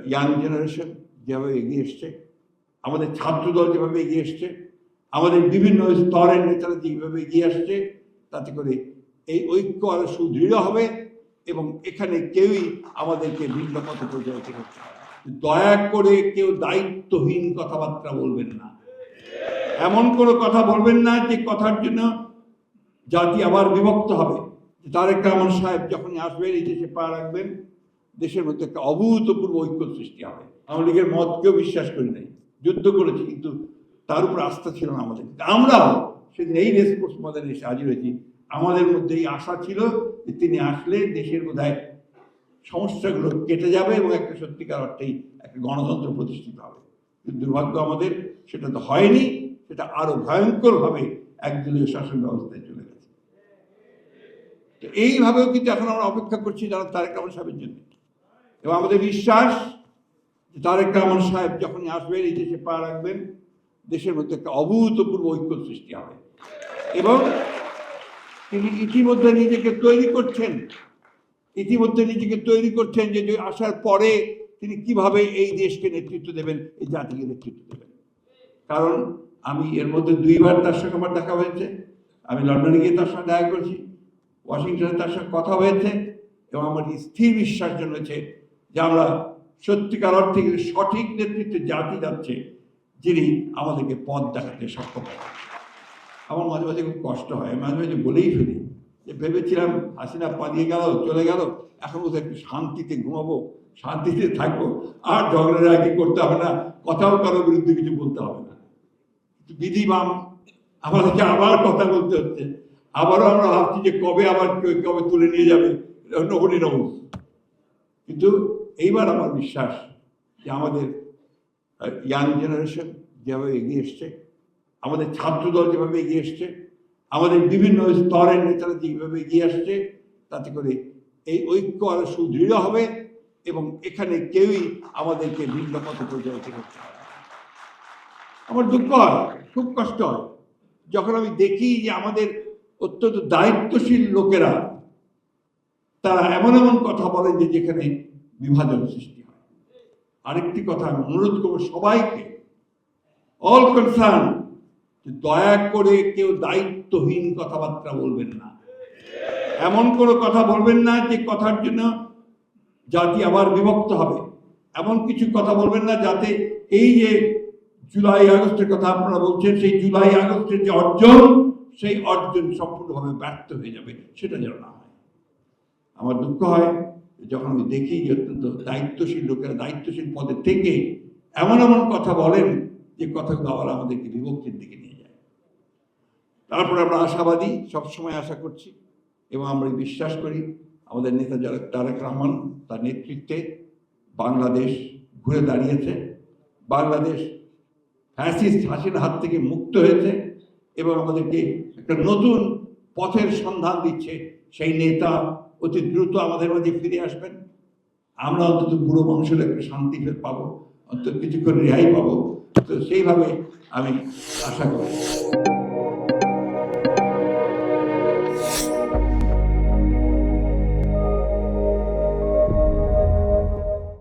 Young generation যেভাবে এগিয়ে এসছে, আমাদের ছাত্রদল যেভাবে এগিয়ে এসছে, আমাদের বিভিন্ন স্তরের নেতারা যেভাবে এগিয়ে আসছে, তাতে করে এই ঐক্য আরো সুদৃঢ় হবে এবং এখানে কেউই আমাদেরকে ভিন্ন পথে পরিচালিত করতে হবে। দয়া করে কেউ দায়িত্বহীন কথাবার্তা বলবেন না, এমন কোনো কথা বলবেন না যে কথার জন্য জাতি আবার বিভক্ত হবে। তারেক রহমান সাহেব যখনই আসবেন, এই দেশে পা রাখবেন, দেশের মধ্যে একটা অভূতপূর্ব ঐক্য সৃষ্টি হবে। আওয়ামী লীগের মতকেও বিশ্বাস করি নাই, যুদ্ধ করেছি, কিন্তু তার উপর আস্থা ছিল না আমাদের। আমরাও সেদিন এই রেসকোর্স ময়দানে এসে হাজির হয়েছি, আমাদের মধ্যে এই আশা ছিল যে তিনি আসলে দেশের বোধহয় সমস্যাগুলো কেটে যাবে এবং একটা সত্যিকার অর্থেই একটা গণতন্ত্র প্রতিষ্ঠিত হবে। কিন্তু দুর্ভাগ্য আমাদের সেটা তো হয়নি, সেটা আরো ভয়ঙ্করভাবে একদলীয় শাসন ব্যবস্থায় চলে গেছে। তো এইভাবেও কিন্তু এখন আমরা অপেক্ষা করছি যারা তারেক রহমান সাহেবের জন্য, এবং আমাদের বিশ্বাস যে তারেক রহমান সাহেব যখনই আসবেন, এই দেশে পা রাখবেন, দেশের মধ্যে একটা অভূতপূর্ব ঐক্য সৃষ্টি হবে এবং তিনি ইতিমধ্যে নিজেকে তৈরি করছেন যে আসার পরে তিনি কিভাবে এই দেশকে নেতৃত্ব দেবেন, এই জাতিকে নেতৃত্ব দেবেন। কারণ আমি এর মধ্যে দুইবার তার সঙ্গে আমার দেখা হয়েছে, আমি লন্ডনে গিয়ে তার সঙ্গে দেখা করেছি, ওয়াশিংটনে তার সঙ্গে কথা হয়েছে, এবং আমার স্থির বিশ্বাস জন্মেছে যে আমরা সত্যিকার অর্থে সঠিক নেতৃত্বে জাতি যাচ্ছে, যিনি আমাদেরকে পথ দেখাতে সক্ষম হয়। আমার মাঝে মাঝে খুব কষ্ট হয়, মাঝে মাঝে বলেই ফেলি যে ভেবেছিলাম হাসিনা পালিয়ে গেল, চলে গেল, এখন বোধহয় একটু শান্তিতে ঘুমাবো, শান্তিতে থাকবো, আর ঝগড়াঝাটি করতে হবে না, কথাও কারোর বিরুদ্ধে কিছু বলতে হবে না। বিধি বাম, আমাদেরকে আবার কথা বলতে হচ্ছে, আবারও আমরা ভাবছি যে কবে তুলে নিয়ে যাবে, নোবডি নোস। কিন্তু এইবার আমার বিশ্বাস যে আমাদের ইয়াং জেনারেশন যেভাবে এগিয়ে এসছে, আমাদের ছাত্রদল যেভাবে এগিয়ে এসছে, আমাদের বিভিন্ন স্তরের নেতারা যেভাবে এগিয়ে আসছে, তাতে করে এই ঐক্য আরো সুদৃঢ় হবে এবং এখানে কেউই আমাদেরকে ভিন্ন পথে পরিচালিত করতে হবে। আমার দুঃখ হয়, খুব কষ্ট হয় যখন আমি দেখি যে আমাদের অত্যন্ত দায়িত্বশীল লোকেরা তারা এমন এমন কথা বলেন যে যেখানে বিভাজন সৃষ্টি হয়। আরেকটি কথা আমি অনুরোধ করবো সবাইকে, অল কনসার্ন, দয়া করে কেউ দায়িত্বহীন কথাবার্তা বলবেন না, এমন কোনো কথা বলবেন না যে কথার জন্য জাতি আবার বিভক্ত হবে, এমন কিছু কথা বলবেন না যাতে এই যে জুলাই আগস্টের কথা আপনারা বলছেন, সেই জুলাই আগস্টের যে অর্জন, সেই অর্জন সম্পূর্ণভাবে ব্যর্থ হয়ে যাবে, সেটা যেন না হয়। আমার দুঃখ হয় যখন আমি দেখি যে অত্যন্ত দায়িত্বশীল লোকেরা দায়িত্বশীল পদে থেকে এমন এমন কথা বলেন যে কথাগুলো আবার আমাদেরকে বিভক্তির দিকে নিয়ে যায়। তারপরে আমরা আশাবাদী, সবসময় আশা করছি এবং আমরা বিশ্বাস করি আমাদের নেতা যারা তারেক রহমান, তার নেতৃত্বে বাংলাদেশ ঘুরে দাঁড়িয়েছে, বাংলাদেশ ফ্যাসিস্ট হাসিনার হাত থেকে মুক্ত হয়েছে এবং আমাদেরকে একটা নতুন পথের সন্ধান দিচ্ছে। সেই নেতা অতি দ্রুত আমাদের মাঝে ফিরে আসবেন, আমরা অন্তত বুড়ো মানুষের একটা শান্তি পাবো, অন্তত কিছুক্ষণ রেহাই পাবো। তো সেইভাবে আমি আশা করি।